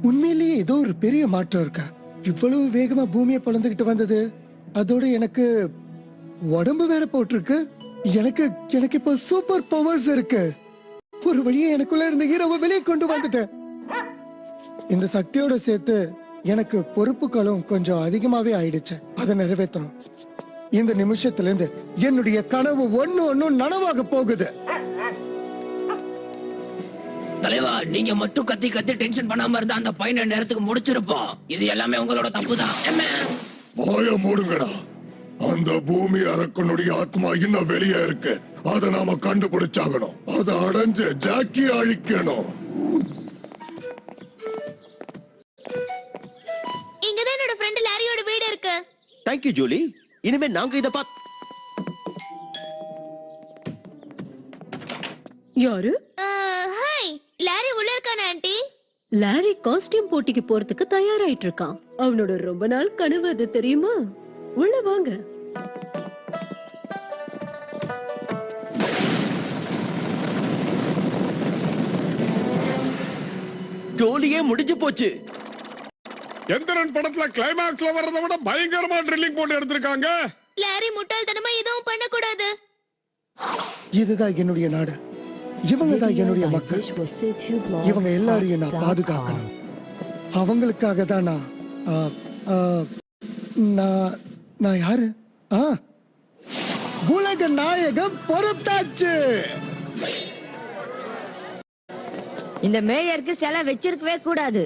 உண்மையிலேயே ஏதோ ஒரு பெரிய மாற்றம் இருக்கா? இவ்வளவு வேகமா பூமியை பிளந்துகிட்டு வந்தது. அதோட எனக்கு உடம்பு வேற போட்டிருக்கு. எனக்கு எனக்கு இப்போ சூப்பர் பவர்ஸ் இருக்கு. ஒரு வழியா எனக்குள்ள இருந்த ஹீரோவை வெளியே கொண்டு வந்துட்டேன். இந்த சக்தியோட சேர்த்து எனக்கு பொறுப்புகளும் கொஞ்சம் அதிகமாவே ஆயிடுச்சு. அதை நிறைவேற்றணும். இந்த நிமிஷத்துல இருந்து என்னுடைய கனவு ஒன்னும் நனவாக போகுது. தலைவா, நீங்க மட்டும் கத்தி கத்தி டென்ஷன் பண்ணாம இருந்தா அந்த பையனை நேரத்துக்கு முடிச்சிருப்போம். இது எல்லாமே உங்களோட தப்புதான். வாய மூடுங்கடா. அந்த பூமி அரக்கனுடைய ஆத்மா இன்னும் வெளியே இருக்கு. அதை நாம கண்டுபிடிச்சாகணும். அதை அடைஞ்சு ஜாக்கி அழிக்கணும். இங்கதான் என்னோட ஃப்ரெண்ட் லாரியோட வீடு இருக்கு. Thank you Julie. இனிமே நாங்க இத பாத். யாரு? ஹாய், லாரி உள்ள இருக்கானே ஆண்டி? லாரி காஸ்டியூம் போட்டிக்கு போறதுக்கு தயாராயிட்டு இருக்கான். அவனோட ரொம்ப நாள் கனவு அது, தெரியுமா? உள்ள வாங்க. ஜோலியே முடிஞ்சு போச்சு. எந்திரன் படத்துல கிளைமாக்ஸ்ல வர்றதை விட பயங்கரமா ட்ரில்லிங் போட்டு எடுத்திருக்காங்க. லாரி முட்டாள்தனமா எதுவும் பண்ண கூடாது. இதுதான் என்னுடைய நாடு. இவங்க தான் என்னுடைய மக்கள். இவங்க எல்லாரையும் நான் பாதுகாக்கணும். அவங்களுக்காக தான் நான் யாரு? உலக நாயகம் பொறுத்தாச்சு. இந்த மேயருக்கு சிலை வச்சிருக்கவே கூடாது.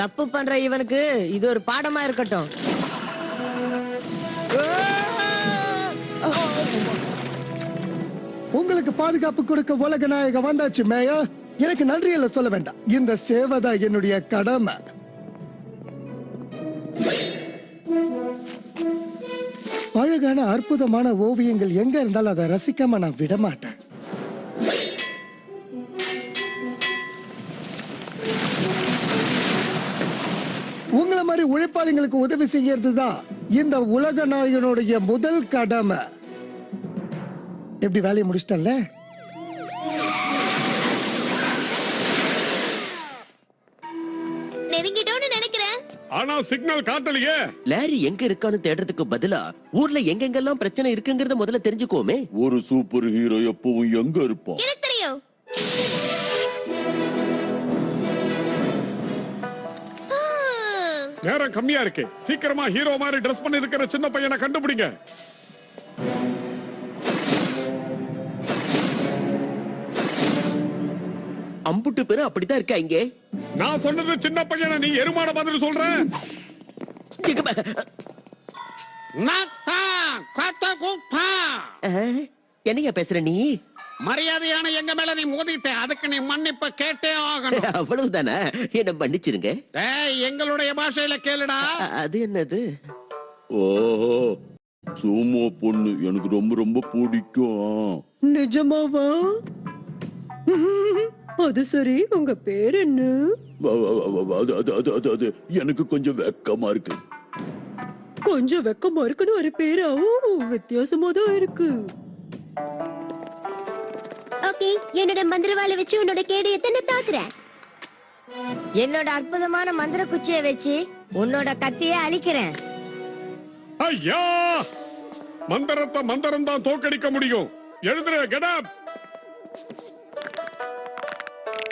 தப்பு பண்ற இவனுக்கு இது ஒரு பாடமா இருக்கட்டும். உங்களுக்கு பாதுகாப்பு கொடுக்க உலக நாயகம் வந்தாச்சு மேயர். எனக்கு நன்றியெல்லாம் சொல்ல வேண்டாம். இந்த சேவை தான் என்னுடைய கடமை. அழகான அற்புதமான ஓவியங்கள் எங்க இருந்தாலும் அதை ரசிக்காம நான் விட மாட்டேன். உங்களை மாதிரி உழைப்பாளிங்களுக்கு உதவி செய்யறது தான் இந்த உலக நாயகனுடைய முதல் கடமை. எப்படி வேலையை முடிச்சிட்டல்ல? நெருங்கிட்டோன்னு நினைக்கிறேன். ஆனா சிக்னல் காட்டலையே. லாரி எங்க இருக்கான்னு தேடுறதுக்கு பதிலா ஊர்ல எங்கெங்கெல்லாம் பிரச்சனை இருக்குங்கறத முதல்ல தெரிஞ்சுக்கோமே. ஒரு சூப்பர் ஹீரோ எப்பவும் எங்க இருப்பான்? எனக்கு தெரியும். நேரம் கம்மியா இருக்கு. சீக்கிரமா ஹீரோ மாதிரி ட்ரெஸ் பண்ணி இருக்கிற சின்ன பையனை கண்டுபிடிங்க. அம்புட்டு பேரும் அப்படித்தான் இருக்கா இங்க. நான் சொன்னது சின்ன பையனை நீ எருமாட மாதிரி சொல்ற. என்னையா பேசுற நீ? மரியாதையான எங்க மேல நீ மோதிட்ட, அதுக்கு நீ மன்னிப்பு கேட்டே ஆகணும். அவ்வளவுதானே? என்ன மன்னிச்சிருங்க. எங்களுடைய பாஷையில கேளுடா. அது என்னது? ஓஹோ, சூமோ பொண்ணு எனக்கு ரொம்ப ரொம்ப பிடிக்கும். நிஜமாவா? அது சரி, உங்க பேர் என்ன? அது எனக்கு கொஞ்சம் வெக்கமா இருக்கு. கொஞ்சம் வெக்கமா இருக்குன்னு ஒரு பேரா? வித்தியாசமா தான் இருக்கு. ஓகே, என்னோட மந்திரவாளை வச்சு உன்னோட கேடயத்தை நான் தாக்குறேன். என்னோட அற்புதமான மந்திர குச்சியை வச்சு உன்னோட கத்தியை அழிக்கிறேன். ஐயா, மந்திரத்தை மந்திரம் தான் தோக்கடிக்க முடியும். எழுதுற, கெட் அப்.